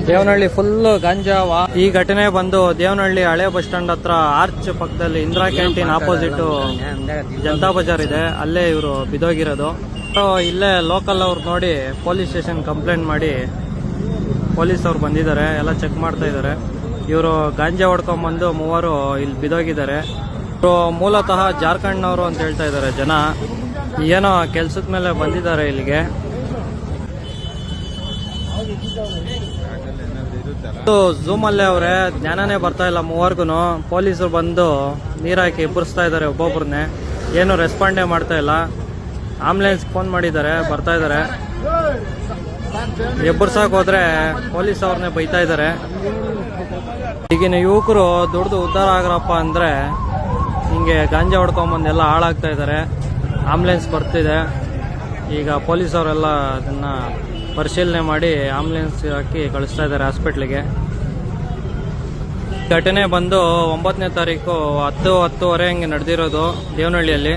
Devanahalli full ಗಾಂಜಾವ. ಈ ಘಟನೆ ಬಂದು ದೇವನಹಳ್ಳಿ ಹಳೆ ಬಸ್ ಸ್ಟ್ಯಾಂಡ್ ಹತ್ರ ಆರ್ಚ್ ಪಕ್ಕದಲ್ಲಿ ಇಂದಿರಾ ಕ್ಯಾಂಟೀನ್ ಆಪೋಸಿಟ್ ಜನತಾ ಬಜಾರ್ ಇದೆ, ಅಲ್ಲೇ ಇವರು ಬಿದೋಗಿರೋದು. ಇಲ್ಲೇ ಲೋಕಲ್ ಅವ್ರು ನೋಡಿ ಪೊಲೀಸ್ ಸ್ಟೇಷನ್ ಕಂಪ್ಲೇಂಟ್ ಮಾಡಿ ಪೊಲೀಸ್ ಅವ್ರು ಬಂದಿದ್ದಾರೆ, ಎಲ್ಲ ಚೆಕ್ ಮಾಡ್ತಾ ಇದ್ದಾರೆ. ಇವರು ಗಾಂಜಾ ಹೊಡ್ಕೊಂಡ್ಬಂದು ಮೂವರು ಇಲ್ಲಿ ಬಿದೋಗಿದ್ದಾರೆ. ಇವರು ಮೂಲತಃ ಜಾರ್ಖಂಡ್ನವರು ಅಂತ ಹೇಳ್ತಾ ಇದ್ದಾರೆ ಜನ. ಏನೋ ಕೆಲ್ಸದ ಮೇಲೆ ಬಂದಿದ್ದಾರೆ ಇಲ್ಲಿಗೆ. ಝೂಮ್ ಅಲ್ಲೇ ಅವ್ರೆ, ಜ್ಞಾನನೇ ಬರ್ತಾ ಇಲ್ಲ ಮೂವರ್ಗುನು. ಪೊಲೀಸರು ಬಂದು ನೀರ್ ಹಾಕಿ ಎಬ್ಬರಿಸ್ತಾ ಇದ್ದಾರೆ ಒಬ್ಬೊಬ್ರನ್ನೇ, ಏನು ರೆಸ್ಪಾಂಡೇ ಮಾಡ್ತಾ ಇಲ್ಲ. ಆಂಬುಲೆನ್ಸ್ ಫೋನ್ ಮಾಡಿದ್ದಾರೆ, ಬರ್ತಾ ಇದ್ದಾರೆ. ಎಬ್ಬರ್ಸಕ್ ಹೋದ್ರೆ ಪೊಲೀಸ್ ಅವ್ರನ್ನೇ ಬೈತಾ ಇದ್ದಾರೆ. ಈಗಿನ ಯುವಕರು ದುಡ್ದು ಉದ್ಧಾರ ಆಗ್ರಪ್ಪ ಅಂದ್ರೆ ಹಿಂಗೆ ಗಾಂಜಾ ಹೊಡ್ಕೊಂಬಂದು ಎಲ್ಲ ಹಾಳಾಗ್ತಾ ಇದ್ದಾರೆ. ಆಂಬುಲೆನ್ಸ್ ಬರ್ತಿದೆ, ಈಗ ಪೊಲೀಸ್ ಅವರೆಲ್ಲ ಅದನ್ನ ಪರಿಶೀಲನೆ ಮಾಡಿ ಆಂಬುಲೆನ್ಸ್ ಹಾಕಿ ಕಳಿಸ್ತಾ ಇದ್ದಾರೆ ಹಾಸ್ಪಿಟ್ಲಿಗೆ. ಘಟನೆ ಬಂದು 9ನೇ ತಾರೀಕು 10:10 ಹಂಗೆ ನಡೆದಿರೋದು ದೇವನಹಳ್ಳಿಯಲ್ಲಿ.